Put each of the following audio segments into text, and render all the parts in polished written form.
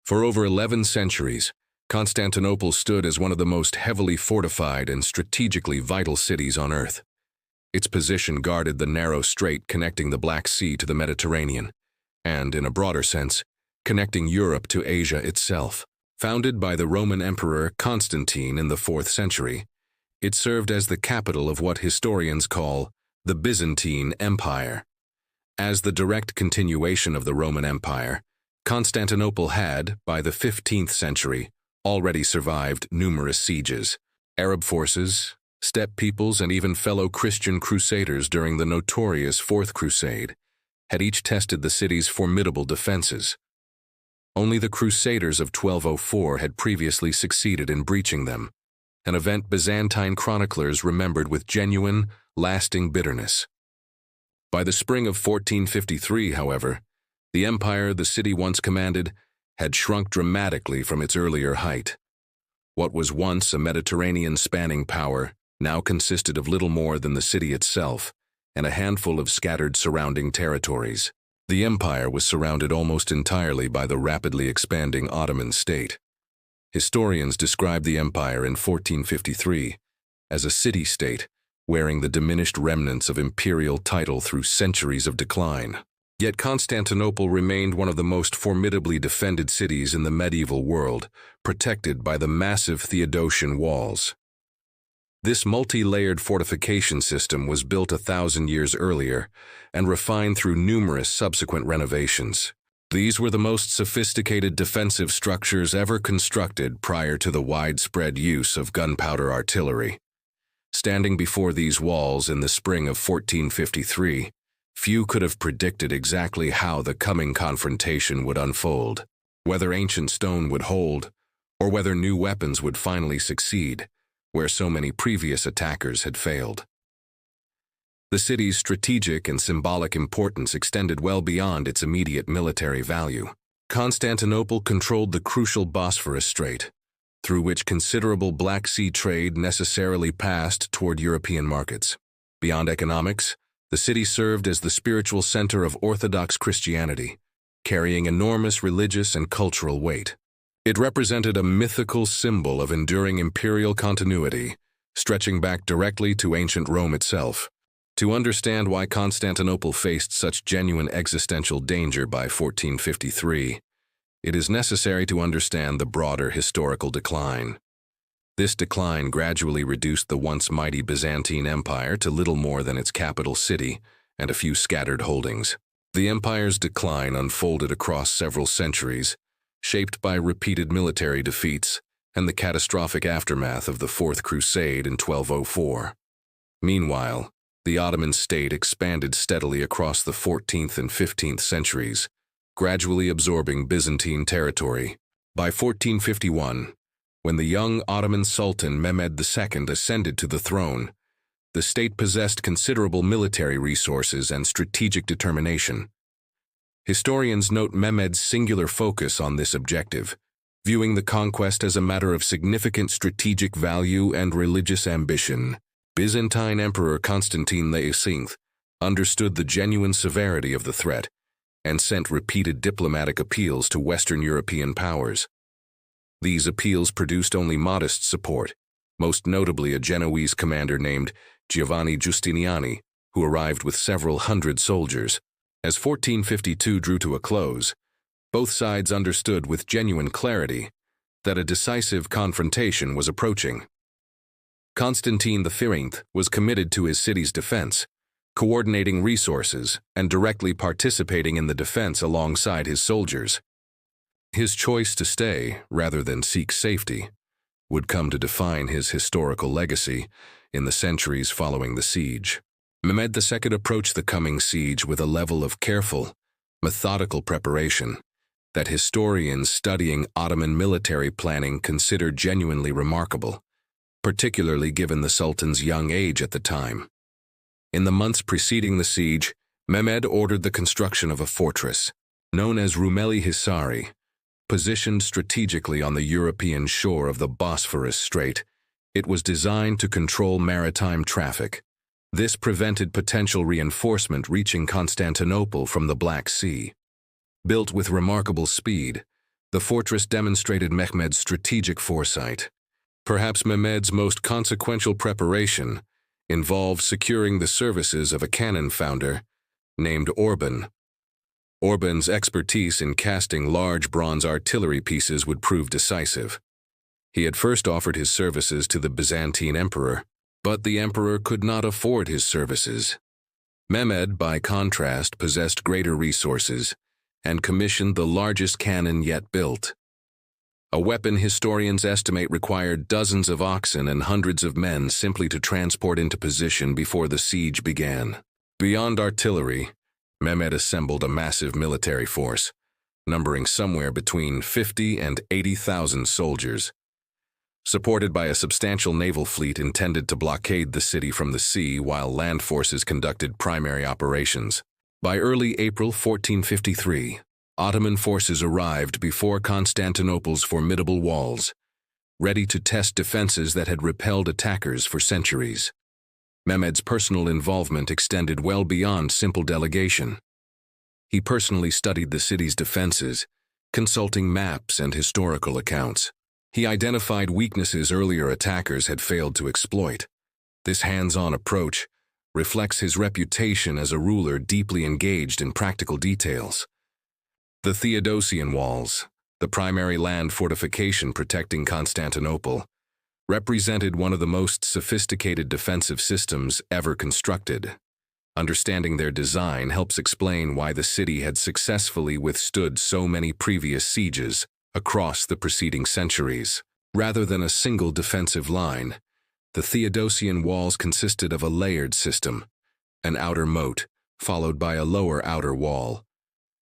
For over 11 centuries, Constantinople stood as one of the most heavily fortified and strategically vital cities on Earth. Its position guarded the narrow strait connecting the Black Sea to the Mediterranean, and, in a broader sense, connecting Europe to Asia itself. Founded by the Roman Emperor Constantine in the 4th century, it served as the capital of what historians call the Byzantine Empire. As the direct continuation of the Roman Empire, Constantinople had, by the 15th century, already survived numerous sieges. Arab forces, steppe peoples, and even fellow Christian crusaders during the notorious Fourth Crusade had each tested the city's formidable defenses. Only the Crusaders of 1204 had previously succeeded in breaching them, an event Byzantine chroniclers remembered with genuine, lasting bitterness. By the spring of 1453, however, the empire the city once commanded had shrunk dramatically from its earlier height. What was once a Mediterranean-spanning power now consisted of little more than the city itself and a handful of scattered surrounding territories. The empire was surrounded almost entirely by the rapidly expanding Ottoman state. Historians describe the empire in 1453 as a city-state, wearing the diminished remnants of imperial title through centuries of decline. Yet Constantinople remained one of the most formidably defended cities in the medieval world, protected by the massive Theodosian walls. This multi-layered fortification system was built 1,000 years earlier and refined through numerous subsequent renovations. These were the most sophisticated defensive structures ever constructed prior to the widespread use of gunpowder artillery. Standing before these walls in the spring of 1453, few could have predicted exactly how the coming confrontation would unfold, whether ancient stone would hold, or whether new weapons would finally succeed, where so many previous attackers had failed. The city's strategic and symbolic importance extended well beyond its immediate military value. Constantinople controlled the crucial Bosphorus Strait, through which considerable Black Sea trade necessarily passed toward European markets. Beyond economics, the city served as the spiritual center of Orthodox Christianity, carrying enormous religious and cultural weight. It represented a mythical symbol of enduring imperial continuity, stretching back directly to ancient Rome itself. To understand why Constantinople faced such genuine existential danger by 1453, it is necessary to understand the broader historical decline. This decline gradually reduced the once mighty Byzantine Empire to little more than its capital city and a few scattered holdings. The empire's decline unfolded across several centuries, shaped by repeated military defeats and the catastrophic aftermath of the Fourth Crusade in 1204. Meanwhile, the Ottoman state expanded steadily across the 14th and 15th centuries, gradually absorbing Byzantine territory. By 1451, when the young Ottoman Sultan Mehmed II ascended to the throne, the state possessed considerable military resources and strategic determination. Historians note Mehmed's singular focus on this objective, viewing the conquest as a matter of significant strategic value and religious ambition. Byzantine Emperor Constantine VIII understood the genuine severity of the threat and sent repeated diplomatic appeals to Western European powers. These appeals produced only modest support, most notably a Genoese commander named Giovanni Giustiniani, who arrived with several hundred soldiers. As 1452 drew to a close, both sides understood with genuine clarity that a decisive confrontation was approaching. Constantine V was committed to his city's defense, coordinating resources and directly participating in the defense alongside his soldiers. His choice to stay, rather than seek safety, would come to define his historical legacy in the centuries following the siege. Mehmed II approached the coming siege with a level of careful, methodical preparation that historians studying Ottoman military planning consider genuinely remarkable, particularly given the Sultan's young age at the time. In the months preceding the siege, Mehmed ordered the construction of a fortress, known as Rumeli Hisari, positioned strategically on the European shore of the Bosphorus Strait. It was designed to control maritime traffic. This prevented potential reinforcement reaching Constantinople from the Black Sea. Built with remarkable speed, The fortress demonstrated Mehmed's strategic foresight. Perhaps Mehmed's most consequential preparation involved securing the services of a cannon founder named Orban. Orban's expertise in casting large bronze artillery pieces would prove decisive. He had first offered his services to the Byzantine emperor, but the emperor could not afford his services. Mehmed, by contrast, possessed greater resources and commissioned the largest cannon yet built. A weapon historians estimate required dozens of oxen and hundreds of men simply to transport into position before the siege began. Beyond artillery, Mehmed assembled a massive military force, numbering somewhere between 50 and 80,000 soldiers. Supported by a substantial naval fleet intended to blockade the city from the sea while land forces conducted primary operations. By early April 1453, Ottoman forces arrived before Constantinople's formidable walls, ready to test defenses that had repelled attackers for centuries. Mehmed's personal involvement extended well beyond simple delegation. He personally studied the city's defenses, consulting maps and historical accounts. He identified weaknesses earlier attackers had failed to exploit. This hands-on approach reflects his reputation as a ruler deeply engaged in practical details. The Theodosian walls, the primary land fortification protecting Constantinople, represented one of the most sophisticated defensive systems ever constructed. Understanding their design helps explain why the city had successfully withstood so many previous sieges across the preceding centuries. Rather than a single defensive line, the Theodosian walls consisted of a layered system, an outer moat, followed by a lower outer wall.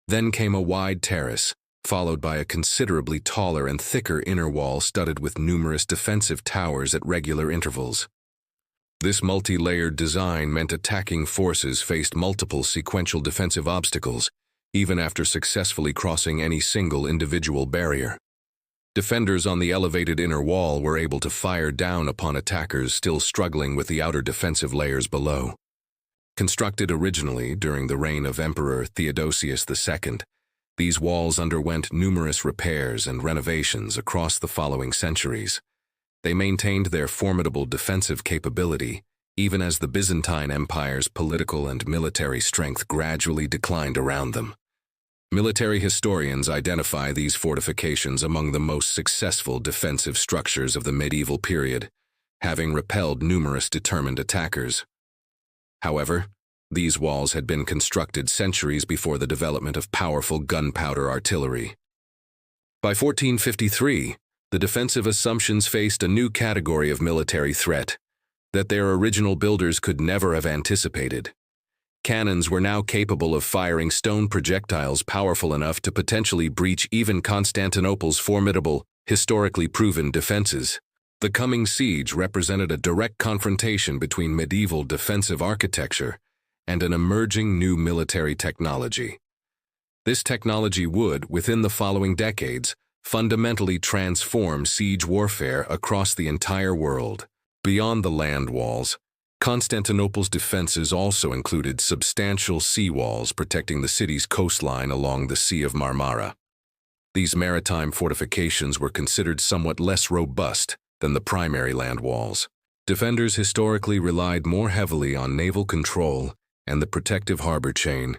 Then came a wide terrace, followed by a considerably taller and thicker inner wall studded with numerous defensive towers at regular intervals. This multi-layered design meant attacking forces faced multiple sequential defensive obstacles, even after successfully crossing any single individual barrier. Defenders on the elevated inner wall were able to fire down upon attackers still struggling with the outer defensive layers below. Constructed originally during the reign of Emperor Theodosius II, these walls underwent numerous repairs and renovations across the following centuries. They maintained their formidable defensive capability, even as the Byzantine Empire's political and military strength gradually declined around them. Military historians identify these fortifications among the most successful defensive structures of the medieval period, having repelled numerous determined attackers. However, these walls had been constructed centuries before the development of powerful gunpowder artillery. By 1453, the defensive assumptions faced a new category of military threat that their original builders could never have anticipated. Cannons were now capable of firing stone projectiles powerful enough to potentially breach even Constantinople's formidable, historically proven defenses. The coming siege represented a direct confrontation between medieval defensive architecture and an emerging new military technology. This technology would, within the following decades, fundamentally transform siege warfare across the entire world. Beyond the land walls, Constantinople's defenses also included substantial sea walls protecting the city's coastline along the Sea of Marmara. These maritime fortifications were considered somewhat less robust than the primary land walls. Defenders historically relied more heavily on naval control and the protective harbor chain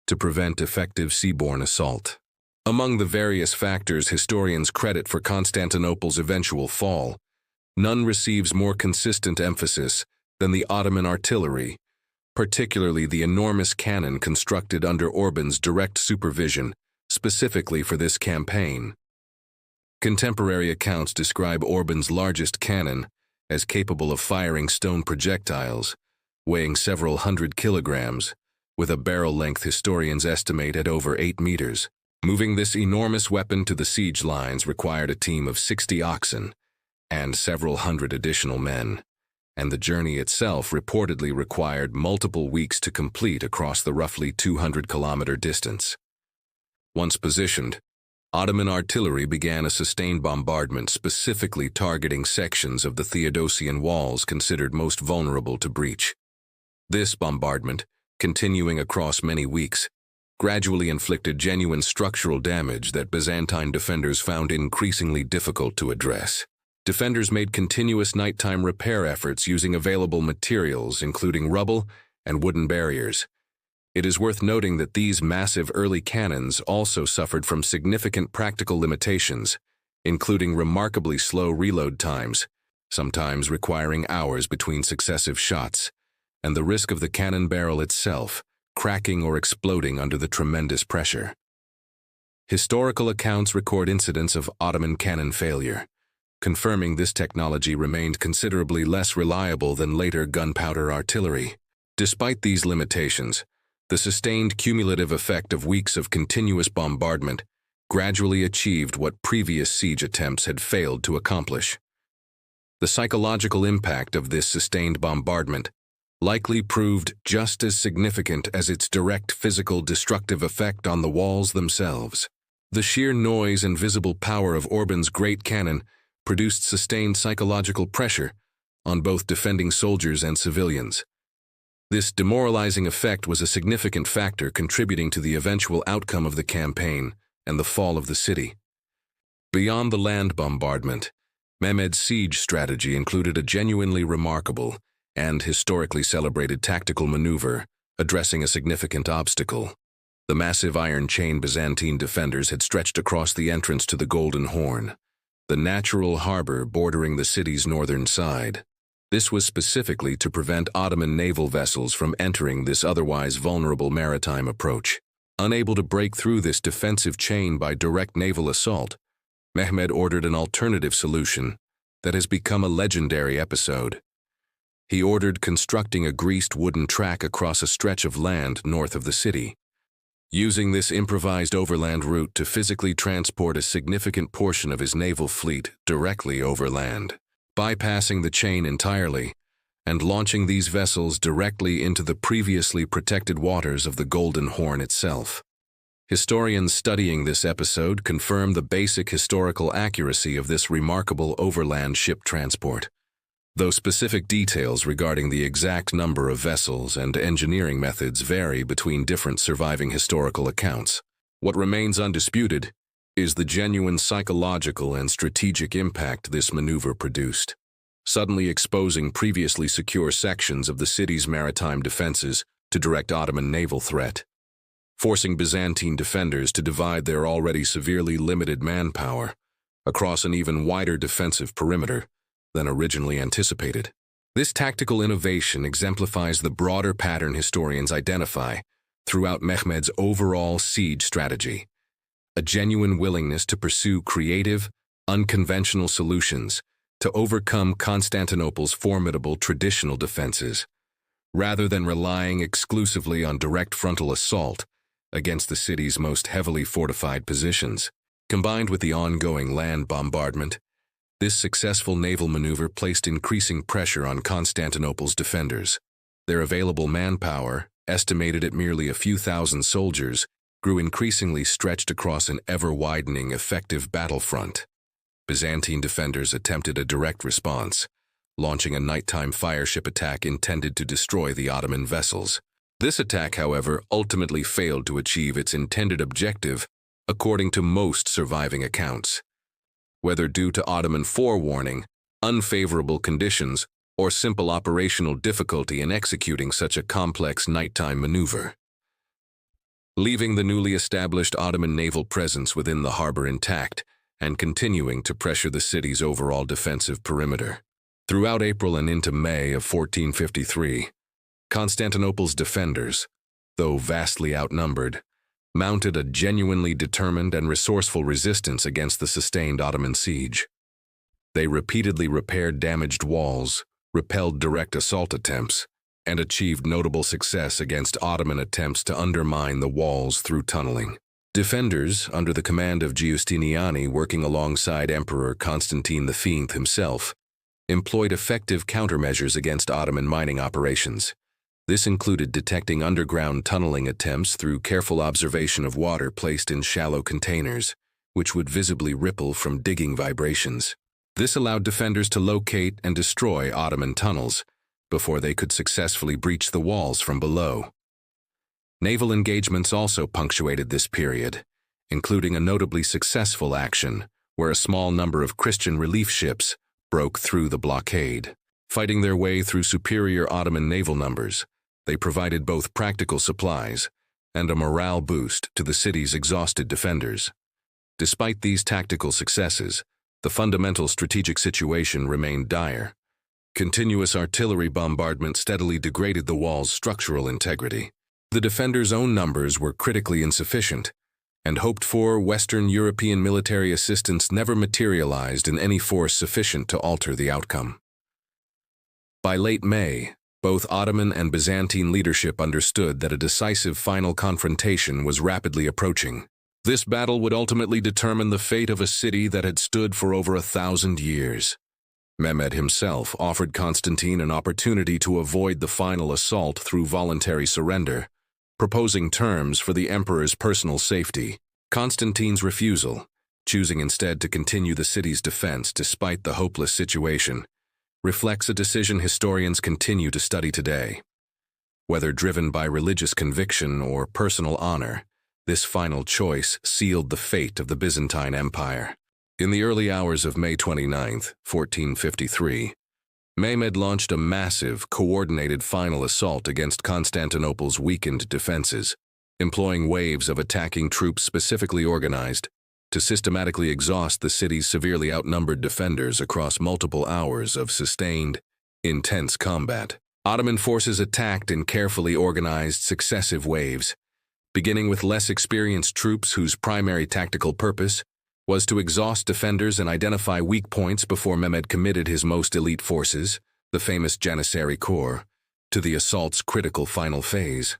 to prevent effective seaborne assault. Among the various factors historians credit for Constantinople's eventual fall, none receives more consistent emphasis than the Ottoman artillery, particularly the enormous cannon constructed under Orban's direct supervision, specifically for this campaign. Contemporary accounts describe Orban's largest cannon as capable of firing stone projectiles, weighing several hundred kilograms, with a barrel length historians estimate at over 8 meters. Moving this enormous weapon to the siege lines required a team of 60 oxen and several hundred additional men, and the journey itself reportedly required multiple weeks to complete across the roughly 200-kilometer distance. Once positioned, Ottoman artillery began a sustained bombardment specifically targeting sections of the Theodosian walls considered most vulnerable to breach. This bombardment, continuing across many weeks, gradually inflicted genuine structural damage that Byzantine defenders found increasingly difficult to address. Defenders made continuous nighttime repair efforts using available materials, including rubble and wooden barriers. It is worth noting that these massive early cannons also suffered from significant practical limitations, including remarkably slow reload times, sometimes requiring hours between successive shots, and the risk of the cannon barrel itself cracking or exploding under the tremendous pressure. Historical accounts record incidents of Ottoman cannon failure, confirming this technology remained considerably less reliable than later gunpowder artillery. Despite these limitations, the sustained cumulative effect of weeks of continuous bombardment gradually achieved what previous siege attempts had failed to accomplish. The psychological impact of this sustained bombardment likely proved just as significant as its direct physical destructive effect on the walls themselves. The sheer noise and visible power of Orban's great cannon produced sustained psychological pressure on both defending soldiers and civilians. This demoralizing effect was a significant factor contributing to the eventual outcome of the campaign and the fall of the city. Beyond the land bombardment, Mehmed's siege strategy included a genuinely remarkable and historically celebrated tactical maneuver addressing a significant obstacle. The massive iron chain Byzantine defenders had stretched across the entrance to the Golden Horn, the natural harbor bordering the city's northern side. This was specifically to prevent Ottoman naval vessels from entering this otherwise vulnerable maritime approach. Unable to break through this defensive chain by direct naval assault, Mehmed ordered an alternative solution that has become a legendary episode. He ordered constructing a greased wooden track across a stretch of land north of the city, using this improvised overland route to physically transport a significant portion of his naval fleet directly overland, bypassing the chain entirely and launching these vessels directly into the previously protected waters of the Golden Horn itself. Historians studying this episode confirm the basic historical accuracy of this remarkable overland ship transport. Though specific details regarding the exact number of vessels and engineering methods vary between different surviving historical accounts, what remains undisputed is the genuine psychological and strategic impact this maneuver produced, suddenly exposing previously secure sections of the city's maritime defenses to direct Ottoman naval threat, forcing Byzantine defenders to divide their already severely limited manpower across an even wider defensive perimeter than originally anticipated. This tactical innovation exemplifies the broader pattern historians identify throughout Mehmed's overall siege strategy: a genuine willingness to pursue creative, unconventional solutions to overcome Constantinople's formidable traditional defenses, rather than relying exclusively on direct frontal assault against the city's most heavily fortified positions. Combined with the ongoing land bombardment, this successful naval maneuver placed increasing pressure on Constantinople's defenders. Their available manpower, estimated at merely a few thousand soldiers, grew increasingly stretched across an ever-widening effective battlefront. Byzantine defenders attempted a direct response, launching a nighttime fireship attack intended to destroy the Ottoman vessels. This attack, however, ultimately failed to achieve its intended objective, according to most surviving accounts. Whether due to Ottoman forewarning, unfavorable conditions, or simple operational difficulty in executing such a complex nighttime maneuver. Leaving the newly established Ottoman naval presence within the harbor intact and continuing to pressure the city's overall defensive perimeter. Throughout April and into May of 1453, Constantinople's defenders, though vastly outnumbered, mounted a genuinely determined and resourceful resistance against the sustained Ottoman siege. They repeatedly repaired damaged walls, repelled direct assault attempts, and achieved notable success against Ottoman attempts to undermine the walls through tunneling. Defenders, under the command of Giustiniani working alongside Emperor Constantine V himself, employed effective countermeasures against Ottoman mining operations. This included detecting underground tunneling attempts through careful observation of water placed in shallow containers, which would visibly ripple from digging vibrations. This allowed defenders to locate and destroy Ottoman tunnels before they could successfully breach the walls from below. Naval engagements also punctuated this period, including a notably successful action where a small number of Christian relief ships broke through the blockade. Fighting their way through superior Ottoman naval numbers, they provided both practical supplies and a morale boost to the city's exhausted defenders. Despite these tactical successes, the fundamental strategic situation remained dire. Continuous artillery bombardment steadily degraded the wall's structural integrity. The defenders' own numbers were critically insufficient, and hoped-for Western European military assistance never materialized in any force sufficient to alter the outcome. By late May, both Ottoman and Byzantine leadership understood that a decisive final confrontation was rapidly approaching. This battle would ultimately determine the fate of a city that had stood for over 1,000 years. Mehmed himself offered Constantine an opportunity to avoid the final assault through voluntary surrender, proposing terms for the emperor's personal safety. Constantine's refusal, choosing instead to continue the city's defense despite the hopeless situation, reflects a decision historians continue to study today. Whether driven by religious conviction or personal honor, this final choice sealed the fate of the Byzantine Empire. In the early hours of May 29, 1453, Mehmed launched a massive, coordinated final assault against Constantinople's weakened defenses, employing waves of attacking troops specifically organized to systematically exhaust the city's severely outnumbered defenders across multiple hours of sustained, intense combat. Ottoman forces attacked in carefully organized successive waves, beginning with less experienced troops whose primary tactical purpose was to exhaust defenders and identify weak points before Mehmed committed his most elite forces, the famous Janissary Corps, to the assault's critical final phase.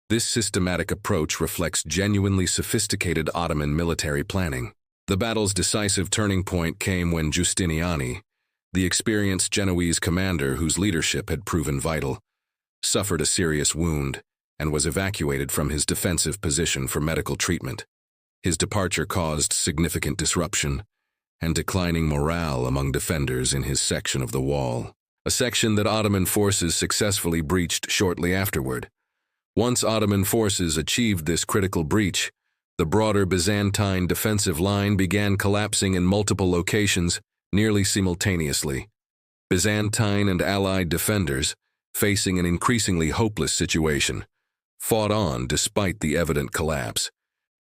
This systematic approach reflects genuinely sophisticated Ottoman military planning. The battle's decisive turning point came when Giustiniani, the experienced Genoese commander whose leadership had proven vital, suffered a serious wound and was evacuated from his defensive position for medical treatment. His departure caused significant disruption and declining morale among defenders in his section of the wall, a section that Ottoman forces successfully breached shortly afterward. Once Ottoman forces achieved this critical breach, the broader Byzantine defensive line began collapsing in multiple locations nearly simultaneously. Byzantine and allied defenders, facing an increasingly hopeless situation, fought on despite the evident collapse,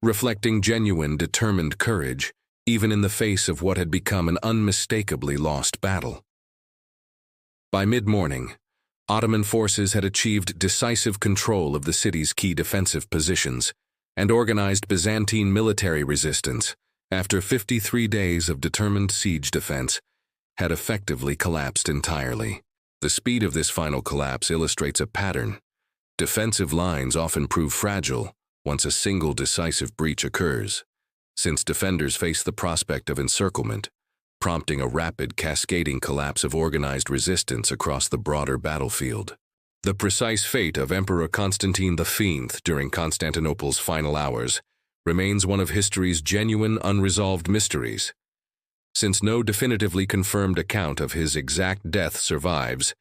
reflecting genuine, determined courage, even in the face of what had become an unmistakably lost battle. By mid-morning, Ottoman forces had achieved decisive control of the city's key defensive positions and organized Byzantine military resistance, after 53 days of determined siege defense, had effectively collapsed entirely. The speed of this final collapse illustrates a pattern. Defensive lines often prove fragile once a single decisive breach occurs, since defenders face the prospect of encirclement, prompting a rapid cascading collapse of organized resistance across the broader battlefield. The precise fate of Emperor Constantine V during Constantinople's final hours remains one of history's genuine unresolved mysteries. Since no definitively confirmed account of his exact death survives,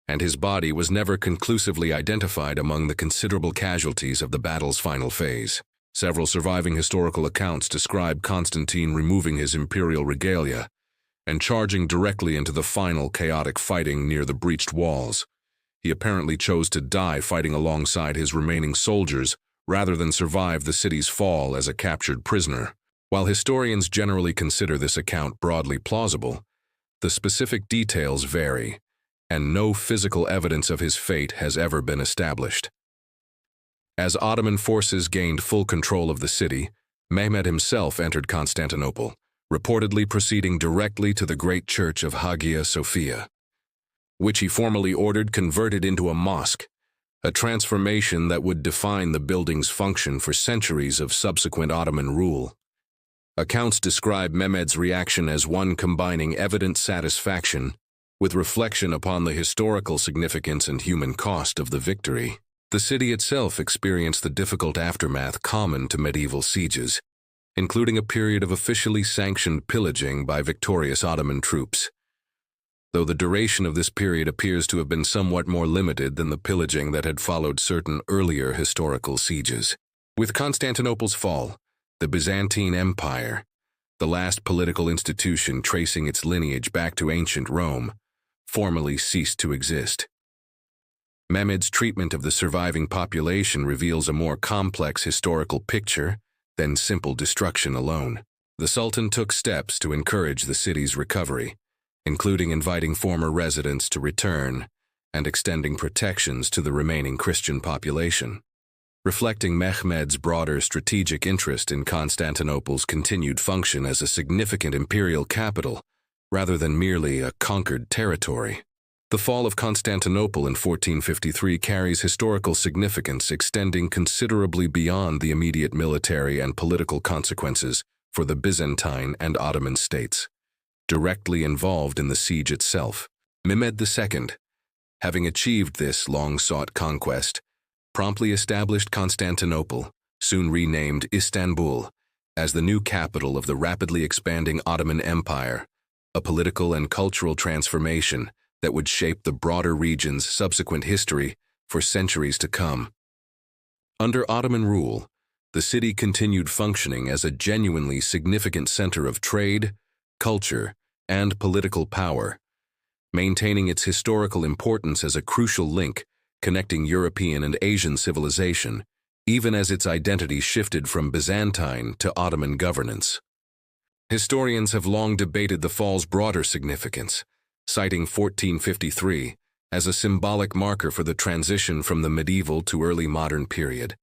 and his body was never conclusively identified among the considerable casualties of the battle's final phase. Several surviving historical accounts describe Constantine removing his imperial regalia and charging directly into the final chaotic fighting near the breached walls. He apparently chose to die fighting alongside his remaining soldiers rather than survive the city's fall as a captured prisoner. While historians generally consider this account broadly plausible, the specific details vary, and no physical evidence of his fate has ever been established. As Ottoman forces gained full control of the city, Mehmed himself entered Constantinople, reportedly proceeding directly to the great church of Hagia Sophia, which he formally ordered converted into a mosque, a transformation that would define the building's function for centuries of subsequent Ottoman rule. Accounts describe Mehmed's reaction as one combining evident satisfaction with reflection upon the historical significance and human cost of the victory. The city itself experienced the difficult aftermath common to medieval sieges, including a period of officially sanctioned pillaging by victorious Ottoman troops. though the duration of this period appears to have been somewhat more limited than the pillaging that had followed certain earlier historical sieges. With Constantinople's fall, the Byzantine Empire, the last political institution tracing its lineage back to ancient Rome, formally ceased to exist. Mehmed's treatment of the surviving population reveals a more complex historical picture than simple destruction alone. The Sultan took steps to encourage the city's recovery, including inviting former residents to return and extending protections to the remaining Christian population. Reflecting Mehmed's broader strategic interest in Constantinople's continued function as a significant imperial capital, rather than merely a conquered territory. The fall of Constantinople in 1453 carries historical significance extending considerably beyond the immediate military and political consequences for the Byzantine and Ottoman states. Directly involved in the siege itself, Mehmed II, having achieved this long-sought conquest, promptly established Constantinople, soon renamed Istanbul, as the new capital of the rapidly expanding Ottoman Empire, a political and cultural transformation that would shape the broader region's subsequent history for centuries to come. Under Ottoman rule, the city continued functioning as a genuinely significant center of trade, culture, and political power, maintaining its historical importance as a crucial link connecting European and Asian civilization, even as its identity shifted from Byzantine to Ottoman governance. Historians have long debated the fall's broader significance, citing 1453 as a symbolic marker for the transition from the medieval to early modern period,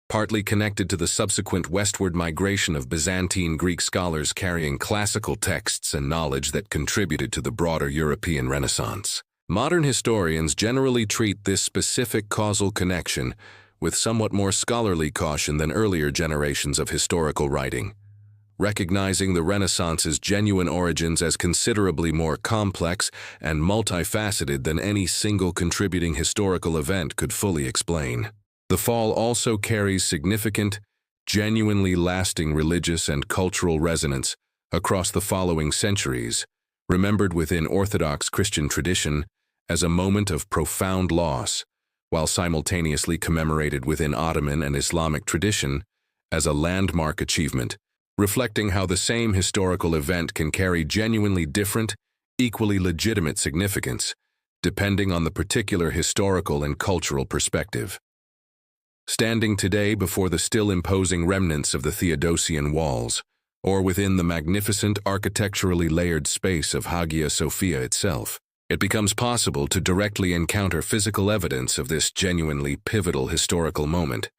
partly connected to the subsequent westward migration of Byzantine Greek scholars carrying classical texts and knowledge that contributed to the broader European Renaissance. Modern historians generally treat this specific causal connection with somewhat more scholarly caution than earlier generations of historical writing, recognizing the Renaissance's genuine origins as considerably more complex and multifaceted than any single contributing historical event could fully explain. The fall also carries significant, genuinely lasting religious and cultural resonance across the following centuries, remembered within Orthodox Christian tradition as a moment of profound loss, while simultaneously commemorated within Ottoman and Islamic tradition as a landmark achievement, reflecting how the same historical event can carry genuinely different, equally legitimate significance, depending on the particular historical and cultural perspective. Standing today before the still imposing remnants of the Theodosian walls, or within the magnificent architecturally layered space of Hagia Sophia itself, it becomes possible to directly encounter physical evidence of this genuinely pivotal historical moment.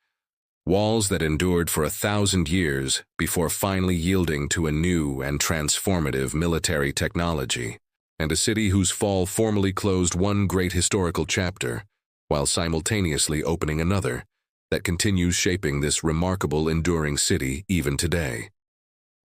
Walls that endured for 1,000 years before finally yielding to a new and transformative military technology, and a city whose fall formally closed one great historical chapter, while simultaneously opening another that continues shaping this remarkable enduring city even today.